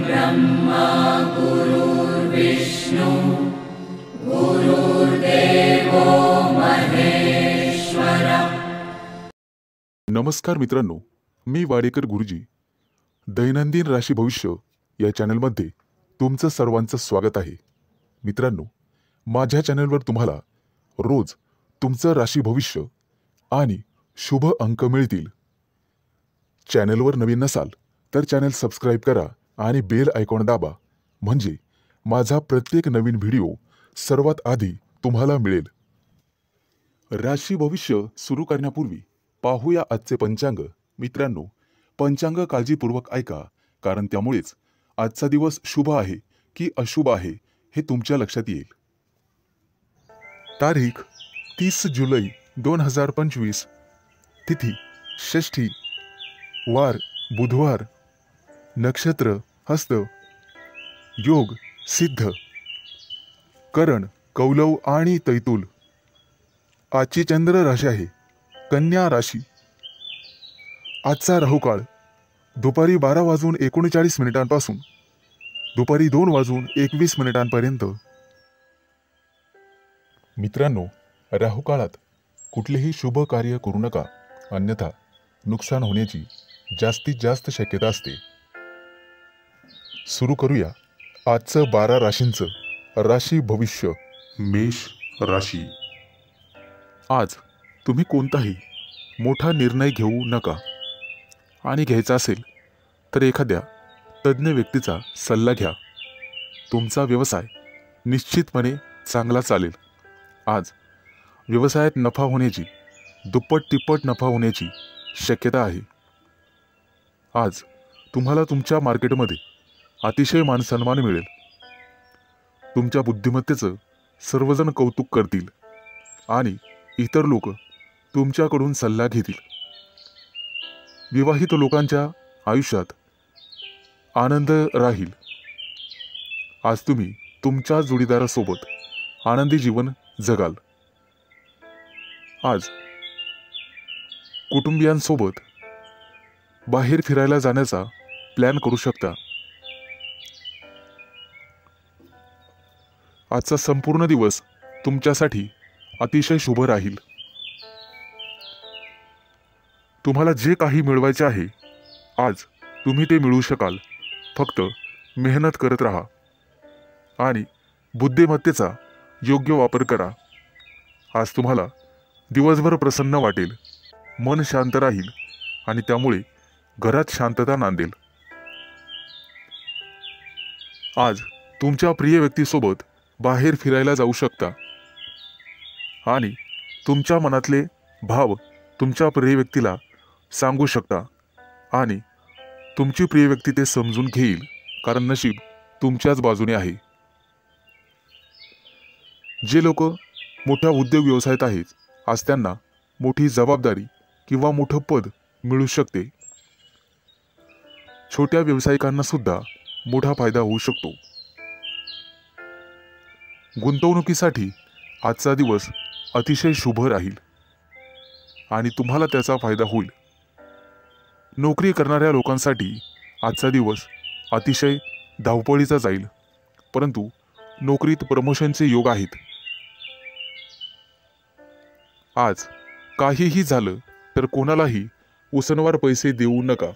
ब्रह्मा गुरुर्विष्णु गुरुर्देवो महेश्वर। नमस्कार मित्रांनो, मी वाडेकर गुरुजी दैनंदिन राशी भविष्य या चॅनलमध्ये तुमचं सर्वांचं स्वागत आहे। मित्रांनो, माझ्या चॅनलवर तुम्हाला रोज तुमचं राशी भविष्य आणि शुभ अंक मिळतील। चॅनलवर नवीन नसाल तर चॅनल सबस्क्राइब करा आणि बेल आयकॉन दाबा, म्हणजे माझा प्रत्येक नवीन व्हिडिओ सर्वात आधी तुम्हाला मिळेल। राशी भविष्य सुरू करण्यापूर्वी पाहूया आजचे पंचांग। मित्रांनो, पंचांग काळजीपूर्वक ऐका, कारण त्यामुळेच आजचा दिवस शुभ आहे की अशुभ आहे हे तुमच्या लक्षात येईल। तारीख 30 जुलै 2025, तिथी षष्ठी, वार बुधवार, नक्षत्र हस्त, योग सिद्ध, करण कौलव आणि तैतूल। आजची चंद्र राशी आहे कन्या राशी। आजचा राहुकाळ दुपारी 12:39 पासून दुपारी 2:21 मित्रांनो, राहुकाळात कुठलेही शुभ कार्य करू नका, अन्यथा नुकसान होण्याची जास्तीत जास्त शक्यता असते। सुरू करूया आजचं 12 राशींचं राशी भविष्य। मेष राशी। आज तुम्ही कोणताही मोठा निर्णय घेऊ नका, आणि घ्यायचा असेल तर एखाद्या तज्ञ व्यक्तीचा सल्ला घ्या। तुमचा व्यवसाय निश्चितपणे चांगला चालेल। आज व्यवसायात नफा होण्याची, दुप्पट तिप्पट नफा होण्याची शक्यता आहे। आज तुम्हाला तुमच्या मार्केटमध्ये अतिशय मानसन्मान मिळेल। तुमच्या बुद्धिमत्तेचं सर्वजण कौतुक करतील आणि इतर लोक तुमच्याकडून सल्ला घेतील। विवाहित लोकांच्या आयुष्यात आनंद राहील। आज तुम्ही तुमच्या जोडीदारासोबत आनंदी जीवन जगाल। आज कुटुंबियांसोबत बाहेर फिरायला जाण्याचा प्लॅन करू शकता। आजचा संपूर्ण दिवस तुमच्यासाठी अतिशय शुभ राहील। तुम्हाला जे काही मिळवायचे आहे आज तुम्ही ते मिळवू शकाल। फक्त मेहनत करत राहा आणि बुद्धिमत्तेचा योग्य वापर करा। आज तुम्हाला दिवसभर प्रसन्न वाटेल, मन शांत राहील आणि त्यामुळे घरात शांतता नांदेल। आज तुमच्या प्रिय व्यक्तीसोबत बाहेर फिरायला जाऊ शकता आणि तुमच्या मनातले भाव तुमच्या प्रिय व्यक्तीला सांगू शकता आणि तुमची प्रिय व्यक्ती ते समजून घेईल, कारण नशीब तुमच्याच बाजूने आहे। जे लोक मोठ्या उद्योग व्यवसायात आहेत, आज त्यांना मोठी जबाबदारी किंवा मोठं पद मिळू शकते। छोट्या व्यावसायिकांना सुद्धा मोठा फायदा होऊ शकतो। गुंतवणुकीसाठी आजचा दिवस अतिशय शुभ राहील आणि तुम्हाला त्याचा फायदा होईल। नोकरी करणाऱ्या लोकांसाठी आजचा दिवस अतिशय धावपळीचा जाईल, परंतु नोकरीत प्रमोशनचे योग आहेत। आज काहीही झालं तर कोणालाही उसनवार पैसे देऊ नका।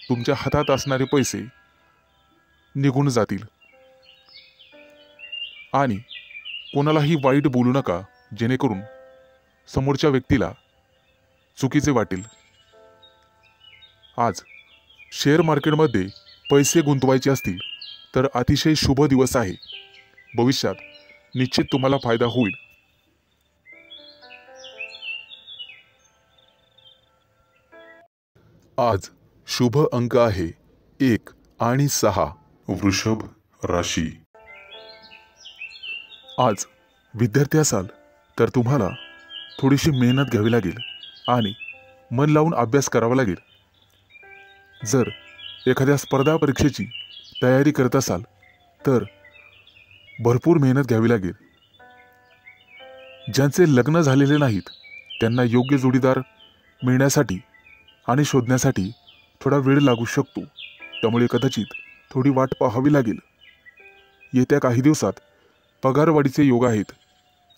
तुमच्या हातात असणारे पैसे निघून जातील आणि कोणालाही वाईट बोलू नका, जेणेकरून समोरच्या व्यक्तीला चुकीचे वाटेल। आज शेअर मार्केटमध्ये पैसे गुंतवायचे असतील तर अतिशय शुभ दिवस आहे। भविष्यात निश्चित तुम्हाला फायदा होईल। आज शुभ अंक आहे 1 आणि 6। वृषभ राशी। आज विद्यार्थी असाल तर तुम्हाला थोडीशी मेहनत घ्यावी लागेल आणि मन लावून अभ्यास करावा लागेल। जर एखाद्या स्पर्धा परीक्षेची तयारी करत असाल तर भरपूर मेहनत घ्यावी लागेल। ज्यांचे लग्न झालेले नाहीत त्यांना योग्य जोडीदार मिळण्यासाठी आणि शोधण्यासाठी थोडा वेळ लागू शकतो, त्यामुळे कदाचित थोडी वाट पाहावी लागेल. येत्या काही दिवसात पगारवाढीचे योग आहेत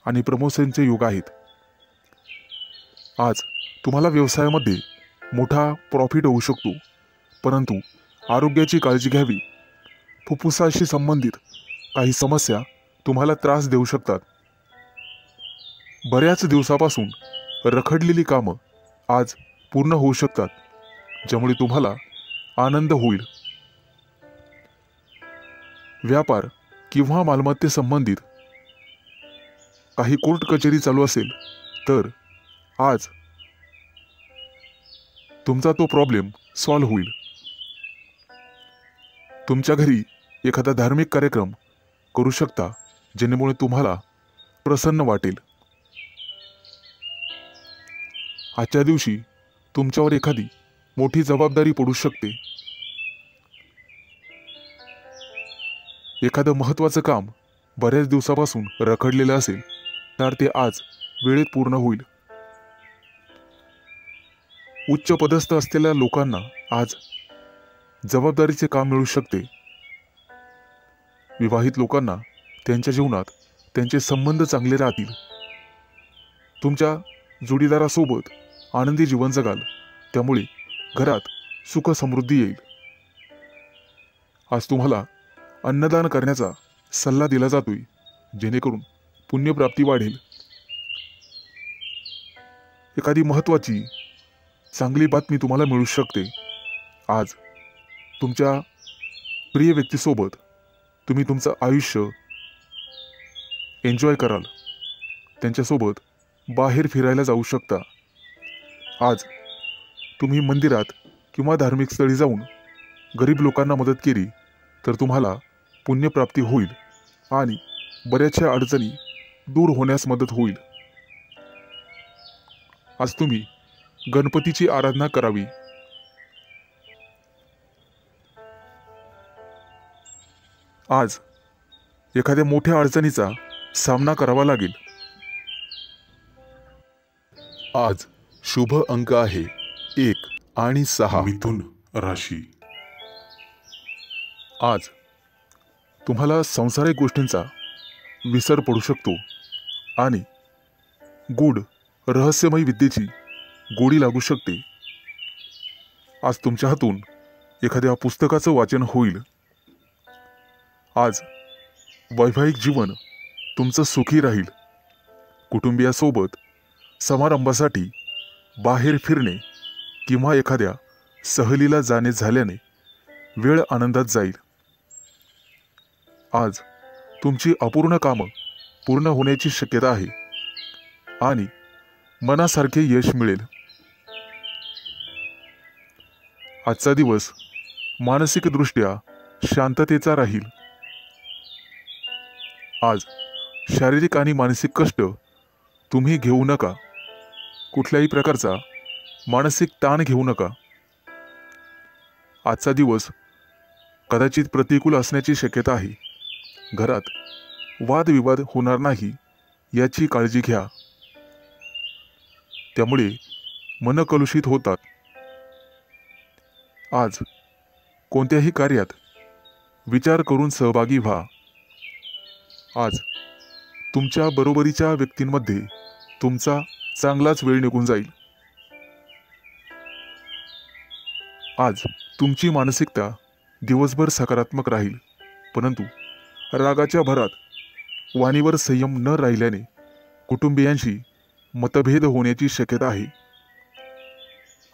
आणि प्रमोशनचे योग आहेत. आज तुम्हाला व्यवसायामध्ये मोठा प्रॉफिट होऊ शकतो, परंतु आरोग्याची काळजी घ्यावी. फुफ्फुसाशी संबंधित काही समस्या तुम्हाला त्रास देऊ शकतात. बऱ्याच दिवसापासून रखडलेली कामं आज पूर्ण होऊ शकतात, ज्यामुळे तुम्हाला आनंद होईल. व्यापार किंवा मालमत्ते संबंधित काही कोर्ट कचेरी चालू असेल तर आज तुमचा तो प्रॉब्लेम सॉल्व्ह होईल. तुमच्या घरी एखादा धार्मिक कार्यक्रम करू शकता, जेणेमुळे तुम्हाला प्रसन्न वाटेल. आजच्या दिवशी तुमच्यावर एखादी मोठी जबाबदारी पडू शकते. एखादं महत्त्वाचं काम बऱ्याच दिवसापासून रखडलेलं असेल तर ते आज वेळेत पूर्ण होईल. उच्च पदस्थ असलेल्या लोकांना आज जबाबदारीचे काम मिळू शकते. विवाहित लोकांना त्यांच्या जीवनात त्यांचे संबंध चांगले राहतील. तुमच्या जोडीदारासोबत आनंदी जीवन जगाल, त्यामुळे घरात सुख समृद्धी येईल. आज तुम्हाला अन्नदान करण्याचा सल्ला दिला जातोय, जेणेकरून पुण्यप्राप्ती वाढेल. एखादी महत्त्वाची चांगली बातमी तुम्हाला मिळू शकते. आज तुमच्या प्रिय व्यक्तीसोबत तुम्ही तुमचं आयुष्य एन्जॉय कराल. त्यांच्यासोबत बाहेर फिरायला जाऊ शकता. आज तुम्ही मंदिरात किंवा धार्मिक स्थळी जाऊन गरीब लोकांना मदत केली तर तुम्हाला पुण्यप्राप्ती होईल आणि बऱ्याचशा अडचणी दूर होण्यास मदत होईल. आज तुम्ही गणपतीची आराधना करावी. आज एखाद्या मोठ्या अडचणीचा सामना करावा लागेल. आज शुभ अंक आहे 1 आणि 6. मिथुन राशी. आज तुम्हाला सांसारिक गोष्टींचा विसर पडू शकतो आणि गूढ रहस्यमय विद्येची गोडी लागू शकते. आज तुमच्या हातून एखाद्या पुस्तकाचं वाचन होईल. आज वैवाहिक जीवन तुमचं सुखी राहील. कुटुंबियासोबत समारंभासाठी बाहेर फिरणे किंवा एखाद्या सहलीला जाणे झाल्याने वेळ आनंदात जाईल. आज तुमची अपूर्ण कामं पूर्ण होण्याची शक्यता आहे आणि मनासारखे यश मिळेल. आजचा दिवस मानसिकदृष्ट्या शांततेचा राहील. आज शारीरिक आणि मानसिक कष्ट तुम्ही घेऊ नका. कुठल्याही प्रकारचा मानसिक ताण घेऊ नका. आजचा दिवस कदाचित प्रतिकूल असण्याची शक्यता आहे. घरात वादविवाद होणार नाही याची काळजी घ्या. त्यामुळे मन कलुषित होतात. आज कोणत्याही कार्यात विचार करून सहभागी व्हा. आज तुमच्या बरोबरीच्या व्यक्तींमध्ये तुमचा चांगलाच वेळ निघून जाईल. आज तुमची मानसिकता दिवसभर सकारात्मक राहील, परंतु रागाच्या भरात वाणीवर संयम न राहिल्याने कुटुंबियांशी मतभेद होण्याची शक्यता आहे.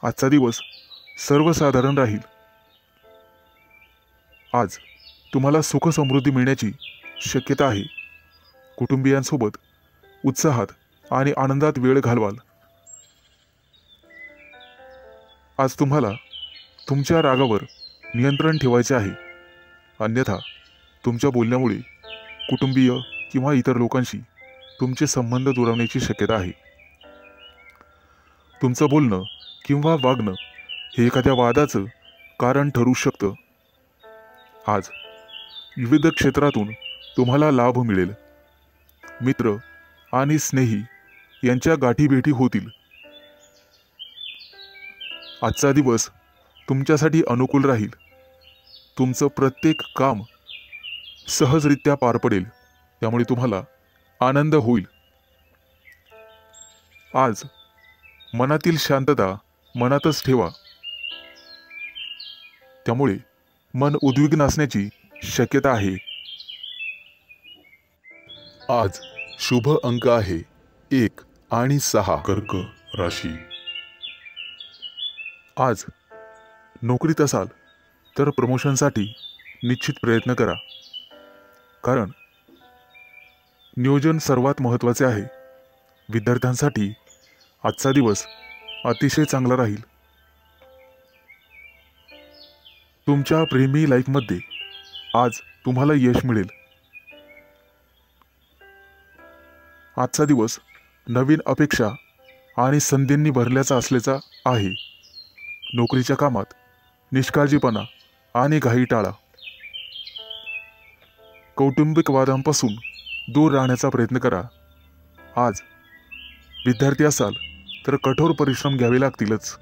आजचा दिवस सर्वसाधारण राहील. आज तुम्हाला सुख समृद्धी मिळण्याची शक्यता आहे. कुटुंबियांसोबत उत्साहात आणि आनंदात वेळ घालवाल. आज तुम्हाला तुमच्या रागावर नियंत्रण ठेवायचे आहे, अन्यथा तुमच्या बोलण्यामुळे कुटुंबीय किंवा इतर लोकांशी तुमचे संबंध दुरावण्याची शक्यता आहे. तुमचं बोलणं किंवा वागणं हे एखाद्या वादाचं कारण ठरू शकतं. आज विविध क्षेत्रातून तुम्हाला लाभ मिळेल. मित्र आणि स्नेही यांच्या गाठीभेटी होतील. आजचा दिवस तुमच्यासाठी अनुकूल राहील. तुमचं प्रत्येक काम सहजरित्या पार पडेल, त्यामुळे तुम्हाला आनंद होईल। आज मनातील शांतता मनातच ठेवा, त्यामुळे मन उद्विग्न असण्याची शक्यता आहे। आज शुभ अंक आहे 1 आणि 6। कर्क राशी। आज नोकरीत असाल तर प्रमोशनसाठी निश्चित प्रयत्न करा, कारण नियोजन सर्वात महत्त्वाचे आहे। विद्यार्थ्यांसाठी आजचा दिवस अतिशय चांगला राहील। तुमच्या प्रेमी लाईफमध्ये आज तुम्हाला यश मिळेल। आजचा दिवस नवीन अपेक्षा आणि संधींनी भरल्याचा असल्याचा आहे। नोकरीच्या कामात निष्काळजीपणा आणि घाई टाळा। कौटुंबिक वादांपासून दूर राहण्याचा प्रयत्न करा। आज विद्यार्थी असाल तर कठोर परिश्रम घ्यावे लागतीलच।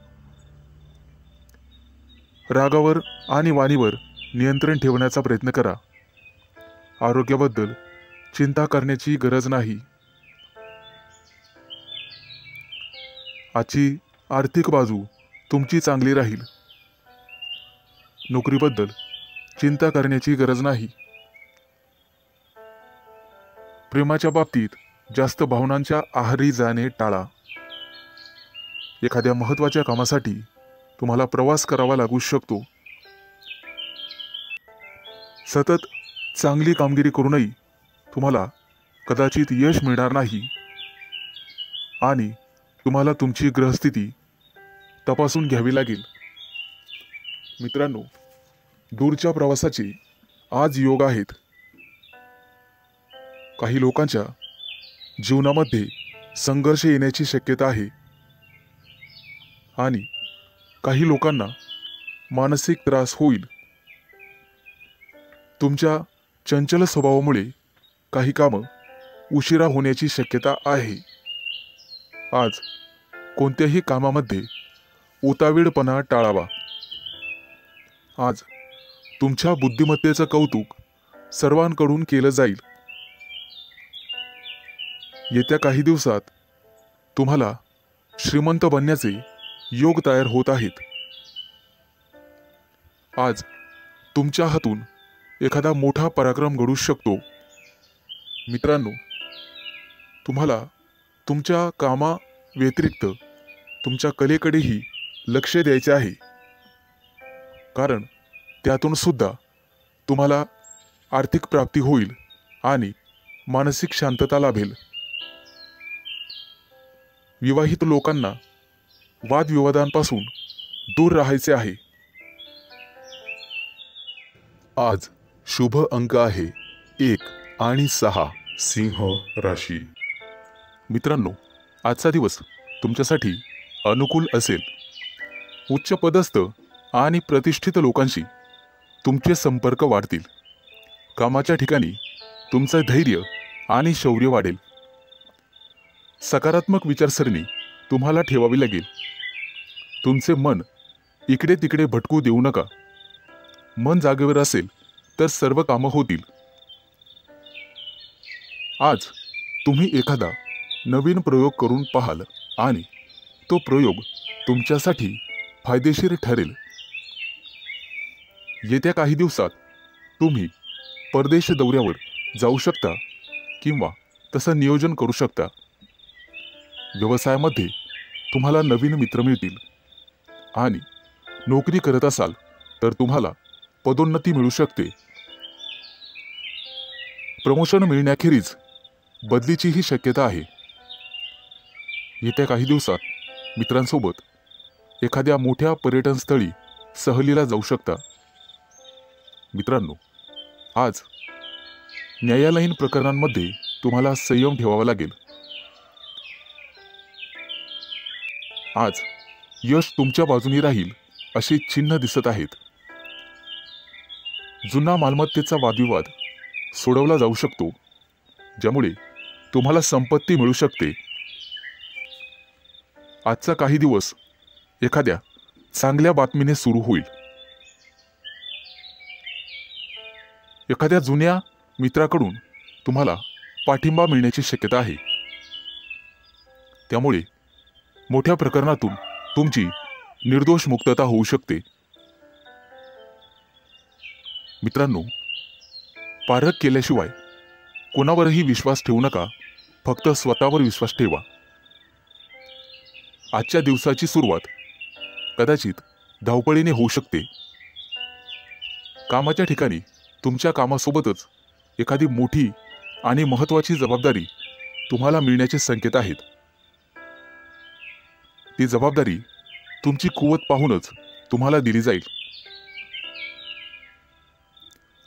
रागावर आणि वाणीवर नियंत्रण ठेवण्याचा प्रयत्न करा। आरोग्याबद्दल चिंता करण्याची गरज नाही। आजची आर्थिक बाजू तुमची चांगली राहील। नोकरीबद्दल चिंता करण्याची गरज नाही। प्रेमाच्या बाबतीत जास्त भावनांच्या आहारी जाणे टाळा। एखाद्या महत्त्वाच्या कामासाठी तुम्हाला प्रवास करावा लागू शकतो। सतत चांगली कामगिरी करूनही तुम्हाला कदाचित यश मिळणार नाही आणि तुम्हाला तुमची ग्रहस्थिती तपासून घ्यावी लागेल। मित्रांनो, दूरच्या प्रवासाचे आज योग आहेत। काही लोकांच्या जीवनामध्ये संघर्ष येण्याची शक्यता आहे आणि काही लोकांना मानसिक त्रास होईल। तुमच्या चंचल स्वभावामुळे काही कामं उशिरा होण्याची शक्यता आहे। आज कोणत्याही कामामध्ये उतावीळपणा टाळावा। आज तुमच्या बुद्धिमत्तेचं कौतुक सर्वांकडून केलं जाईल। येत्या काही दिवसात तुम्हाला श्रीमंत बनण्याचे योग तयार होत आहेत। आज तुमच्या हातून एखादा मोठा पराक्रम घडू शकतो। मित्रांनो, तुम्हाला तुमच्या कामा व्यतिरिक्त तुमच्या कलेकडेही लक्ष द्यायचे आहे, कारण त्यातून सुद्धा तुम्हाला आर्थिक प्राप्ती होईल आणि मानसिक शांतता लाभेल। विवाहित लोकांना वादविवादांपासून दूर राहायचे आहे। आज शुभ अंक आहे 1 आणि 6। सिंह राशी। मित्रांनो, आजचा दिवस तुमच्यासाठी अनुकूल असेल। उच्च पदस्थ आणि प्रतिष्ठित लोकांशी तुमचे संपर्क वाढतील। कामाच्या ठिकाणी तुमचं धैर्य आणि शौर्य वाढेल। सकारात्मक विचारसरणी तुम्हाला ठेवावी लागेल। तुमचे मन इकडे तिकडे भटकू देऊ नका। मन जागेवर असेल तर सर्व कामं होतील। आज तुम्ही एखादा नवीन प्रयोग करून पाहाल आणि तो प्रयोग तुमच्यासाठी फायदेशीर ठरेल। येत्या काही दिवसात तुम्ही परदेश दौऱ्यावर जाऊ शकता किंवा तसं नियोजन करू शकता। व्यवसायामध्ये तुम्हाला नवीन मित्र मिळतील आणि नोकरी करत असाल तर तुम्हाला पदोन्नती मिळू शकते। प्रमोशन मिळण्याखेरीज बदलीचीही शक्यता आहे। येत्या काही दिवसात मित्रांसोबत एखाद्या मोठ्या पर्यटन स्थळी सहलीला जाऊ शकता। मित्रांनो, आज न्यायालयीन प्रकरणांमध्ये तुम्हाला संयम ठेवावा लागेल। आज यश तुमच्या बाजूने राहील अशी चिन्ह दिसत आहेत। जुना मालमत्तेचा वादविवाद सोडवला जाऊ शकतो, ज्यामुळे तुम्हाला संपत्ती मिळू शकते। आजचा काही दिवस एखाद्या चांगल्या बातमीने सुरू होईल। एखाद्या जुन्या मित्राकडून तुम्हाला पाठिंबा मिळण्याची शक्यता आहे। त्यामुळे मोठ्या प्रकरणातून तुमची निर्दोष मुक्तता होऊ शकते। मित्रांनो, पारख केल्याशिवाय कोणावरही विश्वास ठेवू नका, फक्त स्वतःवर विश्वास ठेवा। आजच्या दिवसाची सुरुवात कदाचित धावपळीने होऊ शकते। कामाच्या ठिकाणी तुमच्या कामासोबतच एखादी मोठी आणि महत्त्वाची जबाबदारी तुम्हाला मिळण्याचे संकेत आहेत। ती जबाबदारी तुमची कुवत पाहूनच तुम्हाला दिली जाईल।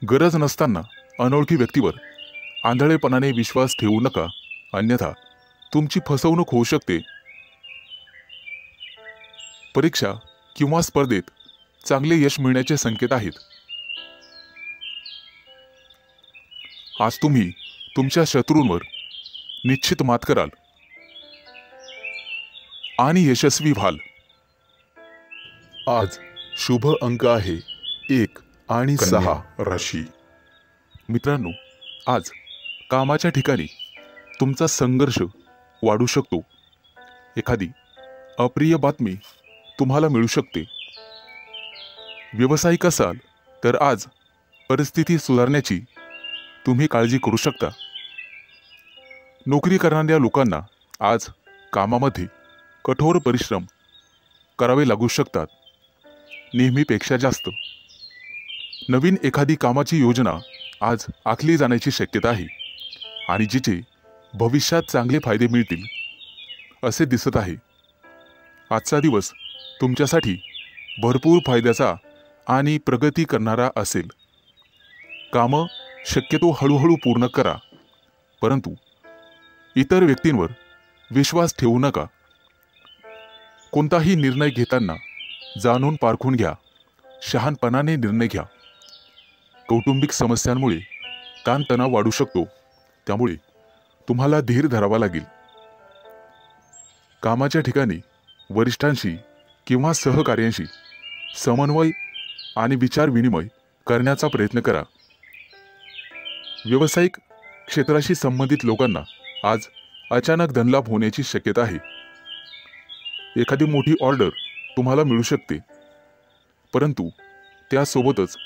गरज नसताना अनोळखी व्यक्तीवर आंधळेपणाने विश्वास ठेवू नका, अन्यथा तुमची फसवणूक होऊ शकते। परीक्षा किंवा स्पर्धेत चांगले यश मिळण्याचे संकेत आहेत। आज तुम्ही तुमच्या शत्रूंवर निश्चित मात कराल आणि यशस्वी व्हाल। आज शुभ अंक आहे 1 आणि 6 राशी। मित्रांनो, आज कामाच्या ठिकाणी तुमचा संघर्ष वाढू शकतो। एखादी अप्रिय बातमी तुम्हाला मिळू शकते। व्यावसायिक असाल तर आज परिस्थिती सुधारण्याची तुम्ही काळजी करू शकता। नोकरी करणाऱ्या लोकांना आज कामामध्ये कठोर परिश्रम करावे लागू शकतात, नेहमीपेक्षा जास्त। नवीन एखादी कामाची योजना आज आखली जाण्याची शक्यता आहे आणि जिचे भविष्यात चांगले फायदे मिळतील असे दिसत आहे। आजचा दिवस तुमच्यासाठी भरपूर फायद्याचा आणि प्रगती करणारा असेल। कामं शक्यतो हळूहळू पूर्ण करा, परंतु इतर व्यक्तींवर विश्वास ठेवू नका। कोणताही निर्णय घेताना जाणून पारखून घ्या, शहाणपणाने निर्णय घ्या। कौटुंबिक समस्यांमुळे ताणतणाव वाढू शकतो, त्यामुळे तुम्हाला धीर धरावा लागेल। कामाच्या ठिकाणी वरिष्ठांशी किंवा सहकार्यांशी समन्वय आणि विचार विनिमय करण्याचा प्रयत्न करा। व्यावसायिक क्षेत्राशी संबंधित लोकांना आज अचानक धनलाभ होण्याची शक्यता आहे। एखादी मोठी ऑर्डर तुम्हाला मिळू शकते, परंतु त्यासोबतच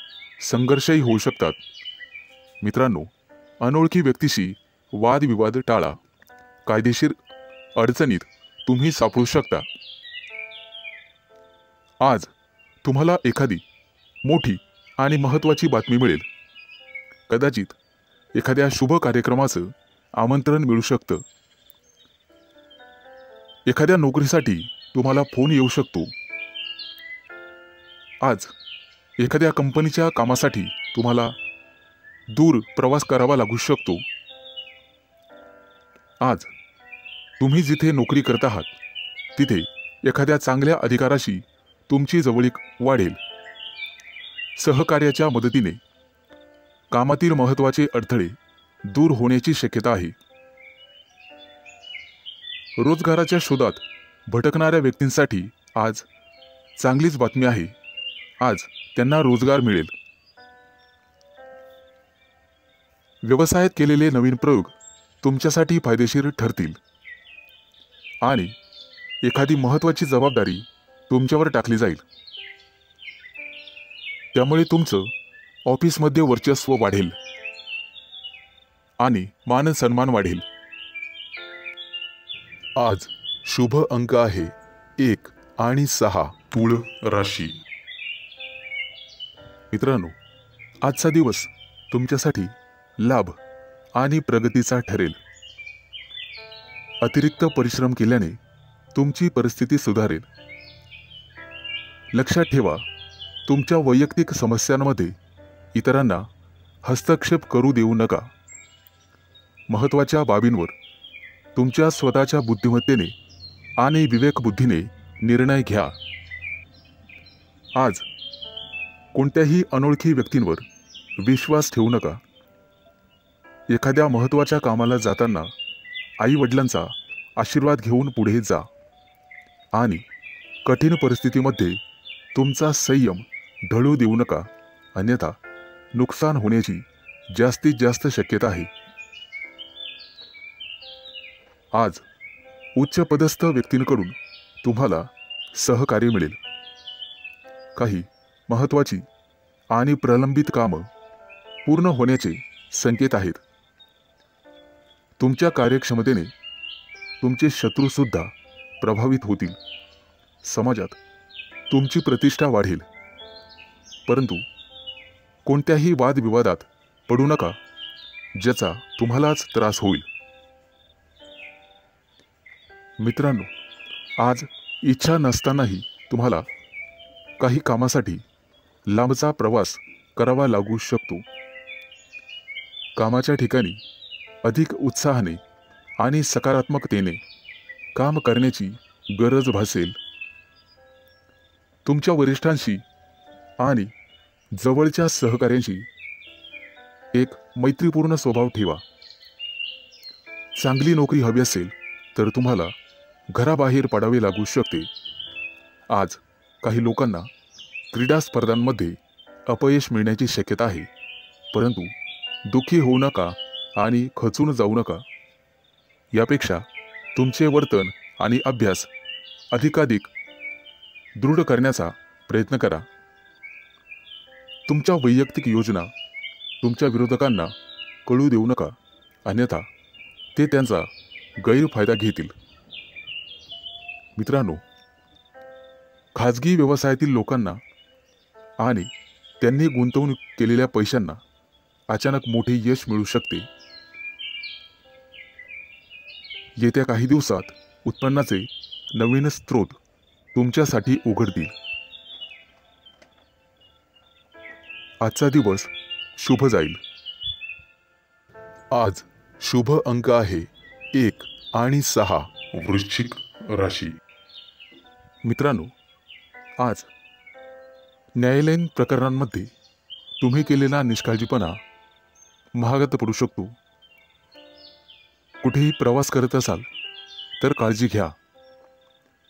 संघर्षही होऊ शकतात। मित्रांनो, अनोळखी व्यक्तीशी वादविवाद टाळा, कायदेशीर अडचणीत तुम्ही सापडू शकता। आज तुम्हाला एखादी मोठी आणि महत्त्वाची बातमी मिळेल। कदाचित एखाद्या शुभ कार्यक्रमाचं आमंत्रण मिळू शकतं। एखाद्या नोकरीसाठी तुम्हाला फोन येऊ शकतो। आज एखाद्या कंपनीच्या कामासाठी तुम्हाला दूर प्रवास करावा लागू शकतो। आज तुम्ही जिथे नोकरी करत आहात तिथे एखाद्या चांगल्या अधिकाराशी तुमची जवळीक वाढेल। सहकार्याच्या मदतीने कामातील महत्त्वाचे अडथळे दूर होण्याची शक्यता आहे। रोजगाराच्या शोधात भटकणाऱ्या व्यक्तींसाठी आज चांगलीच बातमी आहे। आज त्यांना रोजगार मिळेल। व्यवसायात केलेले नवीन प्रयोग तुमच्यासाठी फायदेशीर ठरतील आणि एखादी महत्त्वाची जबाबदारी तुमच्यावर टाकली जाईल। त्यामुळे तुमचं ऑफिसमध्ये वर्चस्व वाढेल आणि मान सन्मान वाढेल। आज शुभ अंक आहे 1 आणि 6 तुळ राशी। मित्रांनो, आजचा दिवस तुमच्यासाठी लाभ आणि प्रगतीचा ठरेल। अतिरिक्त परिश्रम केल्याने तुमची परिस्थिती सुधारेल। लक्षात ठेवा, तुमच्या वैयक्तिक समस्यांमध्ये इतरांना हस्तक्षेप करू देऊ नका। महत्त्वाच्या बाबींवर तुमच्या स्वतःच्या बुद्धिमत्तेने आणि विवेकबुद्धीने निर्णय घ्या। आज कोणत्याही अनोळखी व्यक्तींवर विश्वास ठेवू नका। एखाद्या महत्त्वाच्या कामाला जाताना आई-वडिलांचा आशीर्वाद घेऊन पुढे जा आणि कठीण परिस्थितीमध्ये तुमचा संयम ढळू देऊ नका, अन्यथा नुकसान होण्याची जास्तीत जास्त शक्यता आहे। आज उच्च पदस्थ व्यक्तींकडून तुम्हाला सहकार्य मिळेल। काही महत्त्वाची आणि प्रलंबित कामं पूर्ण होण्याचे संकेत आहेत। तुमच्या कार्यक्षमतेने तुमचे शत्रू सुद्धा प्रभावित होतील। समाजात तुमची प्रतिष्ठा वाढेल, परंतु कोणत्याही वादविवादात पडू नका, ज्याचा तुम्हालाच त्रास होईल। मित्रांनो, आज इच्छा नसतानाही तुम्हाला काही कामासाठी लांबचा प्रवास करावा लागू शकतो। कामाच्या ठिकाणी अधिक उत्साहाने आणि सकारात्मकतेने काम करण्याची गरज भासेल। तुमच्या वरिष्ठांशी आणि जवळच्या सहकाऱ्यांशी एक मैत्रीपूर्ण स्वभाव ठेवा। चांगली नोकरी हवी असेल तर तुम्हाला घराबाहेर पडावे लागू शकते। आज काही लोकांना क्रीडा स्पर्धांमध्ये अपयश मिळण्याची शक्यता आहे, परंतु दुःखी होऊ नका आणि खचून जाऊ नका। यापेक्षा तुमचे वर्तन आणि अभ्यास अधिकाधिक दृढ करण्याचा प्रयत्न करा। तुमच्या वैयक्तिक योजना तुमच्या विरोधकांना कळू देऊ नका, अन्यथा ते त्यांचा गैरफायदा घेतील। मित्रांनो, खाजगी व्यवसायातील लोकांना आणि त्यांनी गुंतवणूक केलेल्या पैशांना अचानक मोठे यश मिळू शकते। येत्या काही दिवसात उत्पन्नाचे नवीन स्रोत तुमच्यासाठी उघडतील। आजचा दिवस शुभ जाईल। आज शुभ अंक आहे 1 आणि 6। वृश्चिक राशी। मित्रांनो, आज न्यायालयीन प्रकरणांमध्ये तुम्ही केलेला निष्काळजीपणा महागात पडू शकतो। कुठेही प्रवास करत असाल तर काळजी घ्या।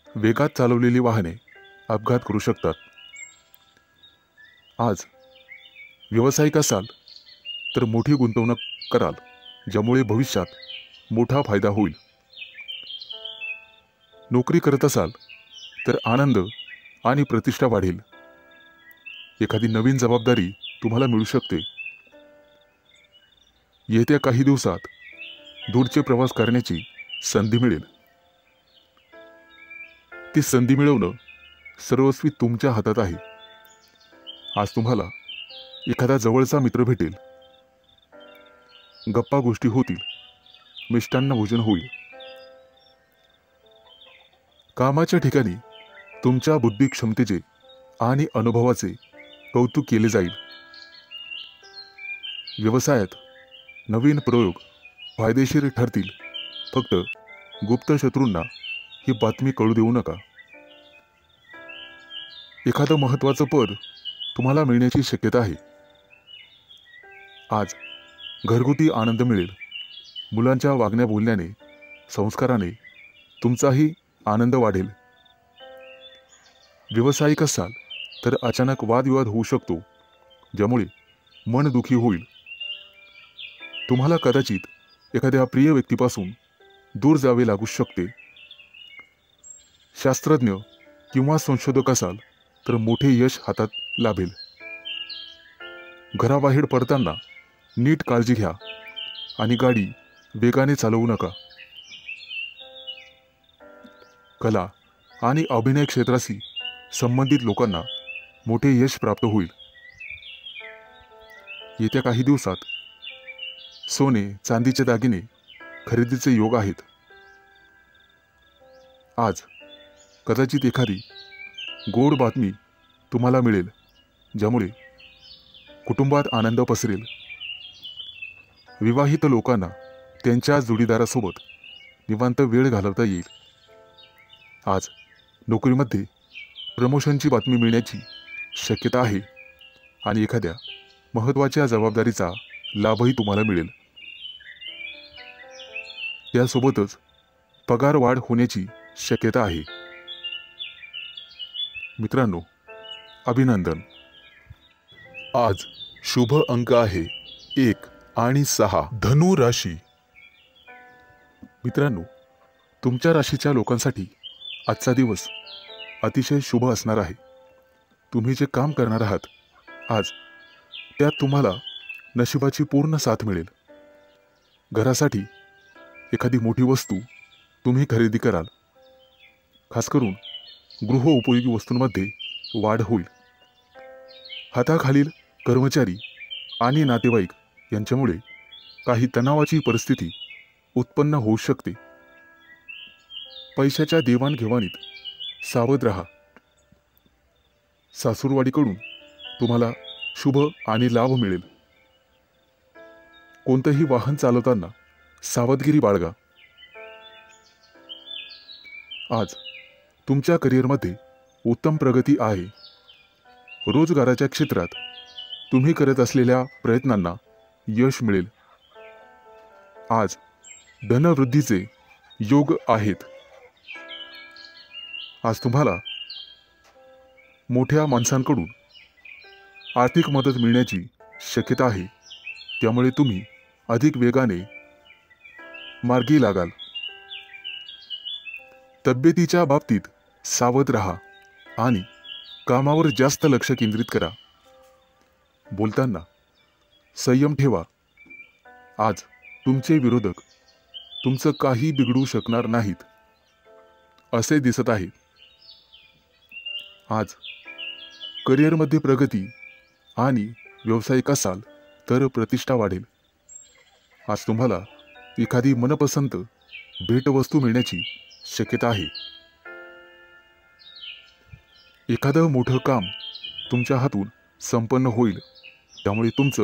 वेगात चालवलेली वाहने अपघात करू शकतात। आज व्यावसायिक असाल तर मोठी गुंतवणूक कराल, ज्यामुळे भविष्यात मोठा फायदा होईल। नोकरी करत असाल तर आनंद आणि प्रतिष्ठा वाढेल। एखादी नवीन जबाबदारी तुम्हाला मिळू शकते। येत्या काही दिवसात दूरचे प्रवास करण्याची संधी मिळेल। ती संधी मिळवणं सर्वस्वी तुमच्या हातात आहे। आज तुम्हाला एखादा जवळचा मित्र भेटेल, गप्पा गोष्टी होतील, मिष्टान्न भोजन होईल। कामाच्या ठिकाणी तुमच्या बुद्धी क्षमतेचे आणि अनुभवाचे कौतुक केले जाईल। व्यवसायात नवीन प्रयोग फायदेशीर ठरतील। फक्त गुप्त शत्रूंना ही बातमी कळू देऊ नका। एखादं महत्त्वाचं पद तुम्हाला मिळण्याची शक्यता आहे। आज घरगुती आनंद मिळेल। मुलांच्या वागण्या बोलण्याने, संस्काराने तुमचाही आनंद वाढेल। व्यावसायिक असाल तर अचानक वादविवाद होऊ शकतो, ज्यामुळे मन दुखी होईल। तुम्हाला कदाचित एखाद्या प्रिय व्यक्तीपासून दूर जावे लागू शकते। शास्त्रज्ञ किंवा संशोधक असाल तर मोठे यश हातात लाभेल। घराबाहेर पडताना नीट काळजी घ्या आणि गाडी वेगाने चालवू नका। कला आणि अभिनय क्षेत्राशी संबंधित लोकांना मोठे यश प्राप्त होईल। येत्या काही दिवसात सोने चांदीचे दागिने खरेदीचे योग आहेत। आज कदाचित एखादी गोड बातमी तुम्हाला मिळेल, ज्यामुळे कुटुंबात आनंद पसरेल। विवाहित लोकांना त्यांच्या जोडीदारासोबत निवांत वेळ घालवता येईल। आज नोकरीमध्ये प्रमोशनची बातमी मिळण्याची शक्यता आहे आणि एखाद्या महत्त्वाच्या जबाबदारीचा लाभही तुम्हाला मिळेल। त्यासोबतच पगार वाढ होण्याची शक्यता आहे। मित्रांनो, अभिनंदन। आज शुभ अंक आहे 1 आणि 6. धनु राशी. मित्रांनो, तुमच्या राशीच्या लोकांसाठी आजचा दिवस अतिशय शुभ असणार आहे. तुम्ही जे काम करणार आहात आज, त्यात तुम्हाला नशिबाची पूर्ण साथ मिळेल. घरासाठी एखादी मोठी वस्तू तुम्ही खरेदी कराल. खास करून गृहोपयोगी वस्तूंमध्ये वाढ होईल. हाताखालील कर्मचारी आणि नातेवाईक यांच्यामुळे काही तणावाची परिस्थिती उत्पन्न होऊ शकते. पैशाच्या देवाणघेवाणीत सावध राहा. सासूरवाडीकडून तुम्हाला शुभ आणि लाभ मिळेल. कोणतेही वाहन चालवताना सावधगिरी बाळगा. आज तुमच्या करिअरमध्ये उत्तम प्रगती आहे. रोजगाराच्या क्षेत्रात तुम्ही करत असलेल्या प्रयत्नांना यश मिळेल. आज धनवृद्धीचे योग आहेत. आज तुम्हाला मोठ्या माणसांकडून आर्थिक मदत मिळण्याची शक्यता आहे. त्यामुळे तुम्ही अधिक वेगाने मार्गी लागाल. तब्येतीच्या बाबतीत सावध राहा आणि कामावर जास्त लक्ष केंद्रित करा. बोलताना संयम ठेवा. आज तुमचे विरोधक तुमचं काही बिघडू शकणार नाहीत असे दिसत आहे. आज करिअरमध्ये प्रगती आणि व्यावसायिक असाल तर प्रतिष्ठा वाढेल. आज तुम्हाला एखादी मनपसंत भेटवस्तू मिळण्याची शक्यता आहे. एखादं मोठं काम तुमच्या हातून संपन्न होईल. त्यामुळे तुमचं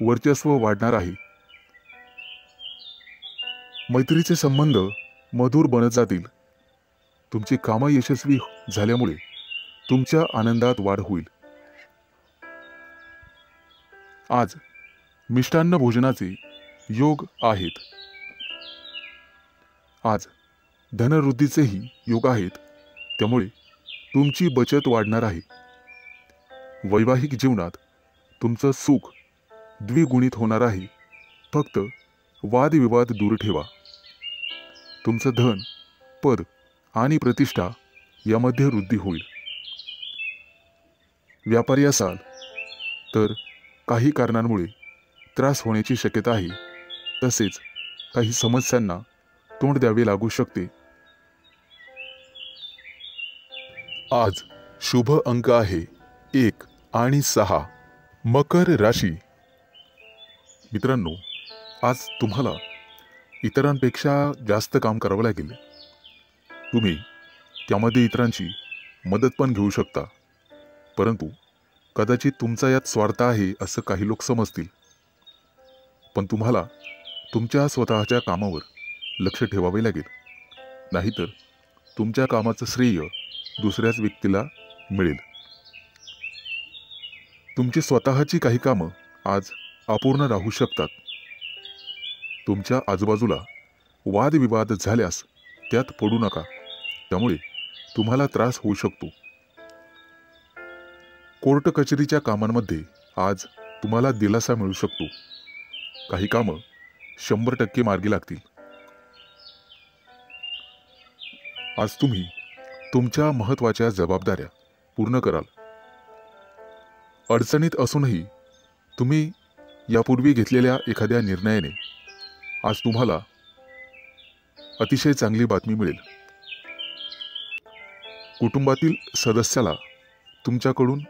वर्चस्व वाढणार आहे. मैत्रीचे संबंध मधुर बनत जातील. तुमची कामं यशस्वी झाल्यामुळे तुमच्या आनंदात वाढ होईल. आज मिष्टान्न भोजनाचे योग आहेत. आज धनवृद्धीचेही योग आहेत. त्यामुळे तुमची बचत वाढणार आहे. वैवाहिक जीवनात तुमचं सुख द्विगुणित होणार आहे. फक्त वादविवाद दूर ठेवा. तुमचं धन, पद आणि प्रतिष्ठा यामध्ये वृद्धी होईल. व्यापारी असाल तर काही कारणांमुळे त्रास होण्याची शक्यता आहे. तसेच काही समस्यांना तोंड द्यावे लागू शकते. आज शुभ अंक आहे 1 आणि 6. मकर राशी. मित्रांनो, आज तुम्हाला इतरांपेक्षा जास्त काम करावं लागेल. तुम्ही त्यामध्ये इतरांची मदत पण घेऊ शकता. परंतु कदाचित तुमचा यात स्वार्थ आहे असं काही लोक समजतील. पण तुम्हाला तुमच्या स्वतःच्या कामावर लक्ष ठेवावे लागेल. नाहीतर तुमच्या कामाचं श्रेय दुसऱ्याच व्यक्तीला मिळेल. तुमची स्वतःची काही कामं आज अपूर्ण राहू शकतात. तुमच्या आजूबाजूला वादविवाद झाल्यास त्यात पडू नका. त्यामुळे तुम्हाला त्रास होऊ शकतो. कोर्ट कचेरीच्या कामांमध्ये आज तुम्हाला दिलासा मिळू शकतो. काही कामं 100% मार्गी लागतील. आज तुम्ही तुमच्या महत्त्वाच्या जबाबदाऱ्या पूर्ण कराल. अडचणीत असूनही तुम्ही यापूर्वी घेतलेल्या एखाद्या निर्णयाने आज तुम्हाला अतिशय चांगली बातमी मिळेल. कुटुंबातील सदस्याला तुमच्याकडून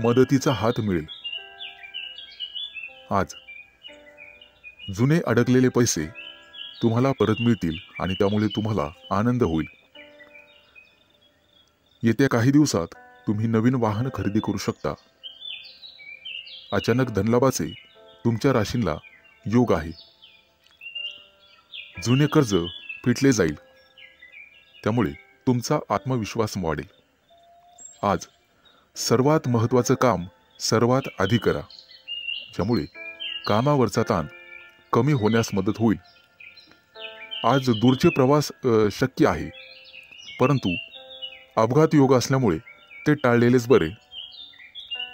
मदतीचा हात मिळेल. आज जुने अडकलेले पैसे तुम्हाला परत मिळतील आणि त्यामुळे तुम्हाला आनंद होईल. येत्या काही दिवसात तुम्ही नवीन वाहन खरेदी करू शकता. अचानक धनलाभाचे तुमच्या राशींला योग आहे. जुने कर्ज फिटले जाईल. त्यामुळे तुमचा आत्मविश्वास वाढेल. आज सर्वात महत्त्वाचं काम सर्वात आधी करा. ज्यामुळे कामावरचा ताण कमी होण्यास मदत होईल. आज दूरचे प्रवास शक्य आहे. परंतु अपघात योग असल्यामुळे ते टाळलेलेच बरे.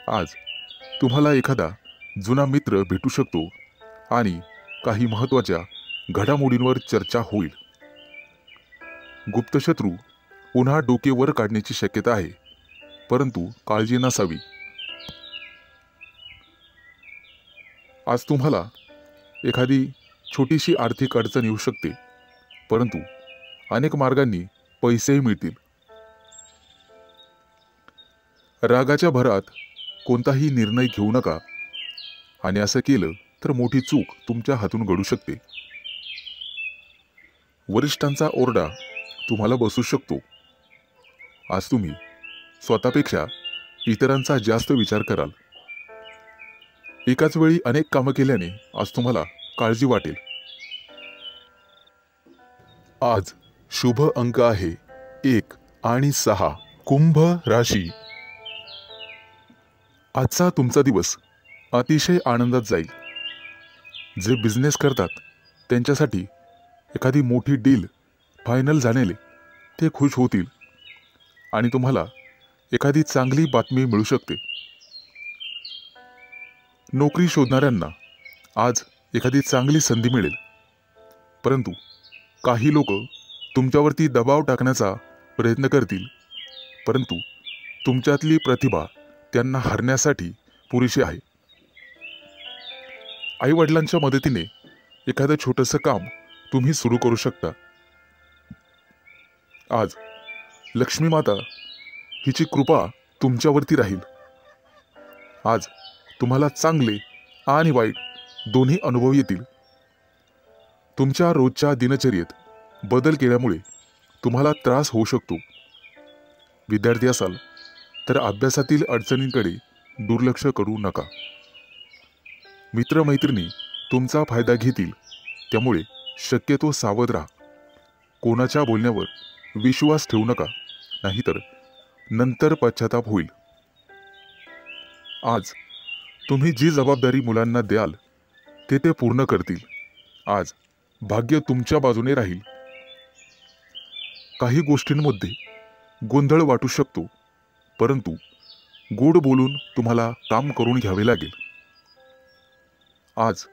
आज तुम्हाला एखादा जुना मित्र भेटू शकतो आणि काही महत्त्वाच्या घडामोडींवर चर्चा होईल. गुप्तशत्रू पुन्हा डोके वर काढण्याची शक्यता आहे, परंतु काळजी नसावी. आज तुम्हाला एखादी छोटीशी आर्थिक अडचण येऊ शकते, परंतु अनेक मार्गांनी पैसेही मिळतील. रागाच्या भरात कोणताही निर्णय घेऊ नका, आणि असं केलं तर मोठी चूक तुमच्या हातून घडू शकते. वरिष्ठांचा ओरडा तुम्हाला बसू शकतो. आज तुम्ही स्वतःपेक्षा इतरांचा जास्त विचार कराल. एकाच वेळी अनेक कामं केल्याने आज तुम्हाला काळजी वाटेल. आज शुभ अंक आहे 1 आणि 6. कुंभ राशी. आजचा तुमचा दिवस अतिशय आनंदात जाईल. जे बिझनेस करतात त्यांच्यासाठी एखादी मोठी डील फायनल झालेले ते खुश होतील आणि तुम्हाला एखादी चांगली बातमी मिळू शकते. नोकरी शोधणाऱ्यांना आज एखादी चांगली संधी मिळेल, परंतु काही लोक तुमच्यावरती दबाव टाकण्याचा प्रयत्न करतील, परंतु तुमच्यातली प्रतिभा त्यांना हरण्यासाठी पुरेशी आहे. आई वडिलांच्या मदतीने एखादं छोटंसं काम तुम्ही सुरू करू शकता. आज लक्ष्मी माता हिची कृपा तुमच्यावरती राहील. आज तुम्हाला चांगले आणि वाईट दोन्ही अनुभव येतील. तुमच्या रोजच्या दिनचर्येत बदल केल्यामुळे तुम्हाला त्रास होऊ शकतो. विद्यार्थी असाल तर अभ्यासातील अडचणींकडे दुर्लक्ष करू नका. मित्रमैत्रिणी तुमचा फायदा घेतील, त्यामुळे शक्यतो सावध राहा. कोणाच्या बोलण्यावर विश्वास ठेवू नका, नाहीतर नंतर पश्चाताप होईल. आज तुम्ही जी जबाबदारी मुलांना द्याल ते पूर्ण करतील. आज भाग्य तुमच्या बाजूने राहील. काही गोष्टींमध्ये गोंधळ वाटू शकतो, परंतु गोड बोलून तुम्हाला काम करून घ्यावे लागेल. आज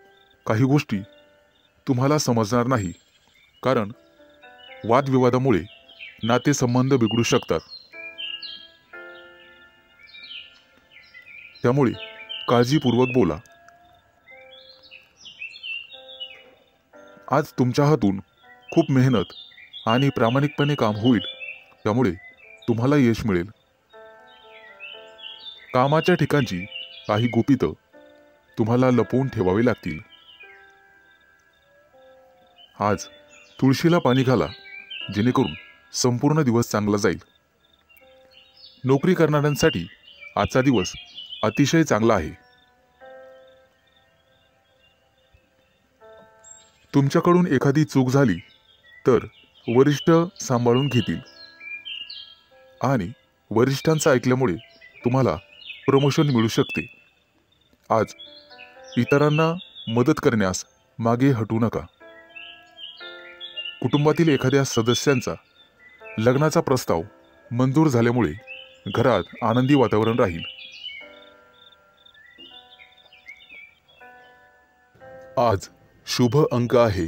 काही गोष्टी तुम्हाला समजणार नाही, कारण वादविवादामुळे नातेसंबंध बिघडू शकतात. त्यामुळे काळजीपूर्वक बोला. आज तुमच्या हातून खूप मेहनत आणि प्रामाणिकपणे काम होईल, त्यामुळे तुम्हाला यश मिळेल. कामाच्या ठिकाणची काही गुपितं तुम्हाला लपवून ठेवावी लागतील. आज तुळशीला पाणी घाला, जेणेकरून संपूर्ण दिवस चांगला जाईल. नोकरी करणाऱ्यांसाठी आजचा दिवस अतिशय चांगला आहे. तुमच्याकडून एखादी चूक झाली तर वरिष्ठ सांभाळून घेतील आणि वरिष्ठांचं ऐकल्यामुळे तुम्हाला प्रमोशन मिळू शकते. आज इतरांना मदत करण्यास मागे हटू नका. कुटुंबातील एखाद्या सदस्यांचा लग्नाचा प्रस्ताव मंजूर झाल्यामुळे घरात आनंदी वातावरण राहील. आज शुभ अंक आहे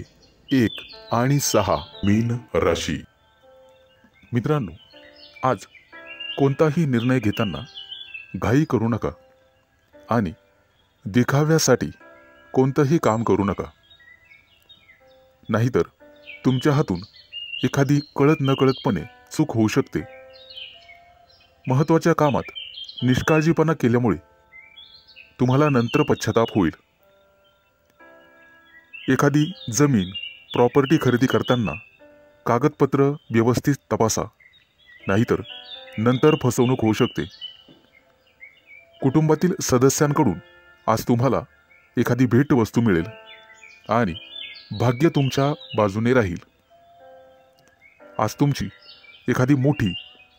1 आणि 6. मीन राशी. मित्रांनो, आज कोणताही निर्णय घेताना घाई करू नका आणि दिखाव्यासाठी कोणतंही काम करू नका, नाहीतर तुमच्या हातून एखादी कळत नकळतपणे चूक होऊ शकते. महत्त्वाच्या कामात निष्काळजीपणा केल्यामुळे तुम्हाला नंतर पश्चाताप होईल. एखादी जमीन प्रॉपर्टी खरेदी करताना कागदपत्र व्यवस्थित तपासा, नाहीतर नंतर फसवणूक होऊ शकते. कुटुंबातील सदस्यांकडून आज तुम्हाला एखादी भेटवस्तू मिळेल आणि भाग्य तुमच्या बाजूने राहील. आज तुमची एखादी मोठी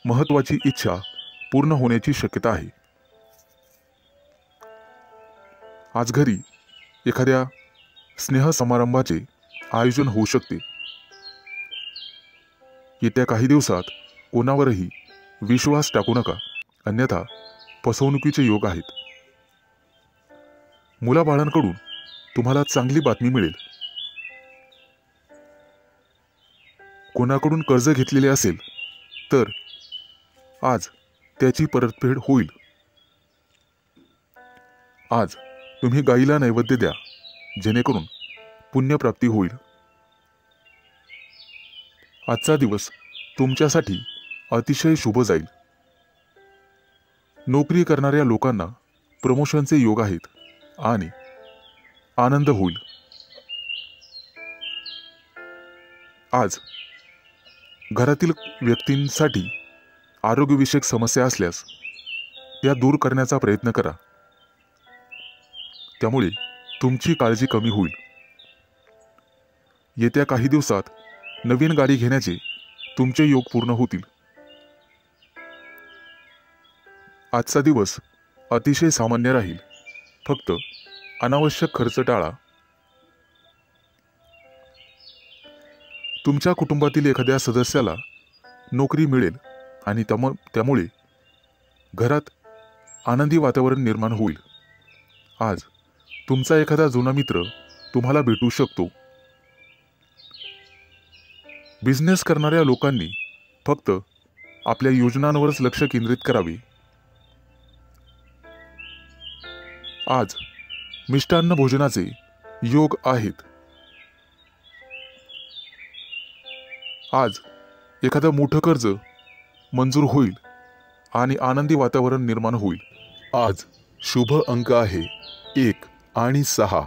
महत्त्वाची इच्छा पूर्ण होण्याची शक्यता आहे. आज घरी एखाद्या स्नेहसमारंभाचे आयोजन होऊ शकते. येत्या काही दिवसात कोणावरही विश्वास टाकू नका, अन्यथा फसवणुकीचे योग आहेत. मुलाबाळांकडून तुम्हाला चांगली बातमी मिळेल. कोणाकडून कर्ज घेतलेले असेल तर आज त्याची परतफेड होईल. आज तुम्ही गाईला नैवेद्य द्या, जेणेकरून पुण्यप्राप्ती होईल. आजचा दिवस तुमच्यासाठी अतिशय शुभ जाईल. नोकरी करणाऱ्या लोकांना प्रमोशनचे योग आहेत आणि आनंद होईल. आज घरातील व्यक्तींसाठी आरोग्यविषयक समस्या असल्यास त्या दूर करण्याचा प्रयत्न करा. त्यामुळे तुमची काळजी कमी होईल. येत्या काही दिवसात नवीन गाडी घेण्याचे तुमचे योग पूर्ण होतील. आजचा दिवस अतिशय सामान्य राहील. फक्त अनावश्यक खर्च टाळा. तुमच्या कुटुंबातील एखाद्या सदस्याला नोकरी मिळेल आणि त्यामुळे घरात आनंदी वातावरण निर्माण होईल. आज तुमचा एखादा जुना मित्र तुम्हाला भेटू शकतो. बिझनेस करणाऱ्या लोकांनी फक्त आपल्या योजनांवरच लक्ष केंद्रित करावे. आज मिष्टान्न भोजनाचे योग आहेत. आज एखादं मोठं कर्ज मंजूर होईल आणि आनंदी वातावरण निर्माण होईल. आज शुभ अंक आहे 1 आणि 6.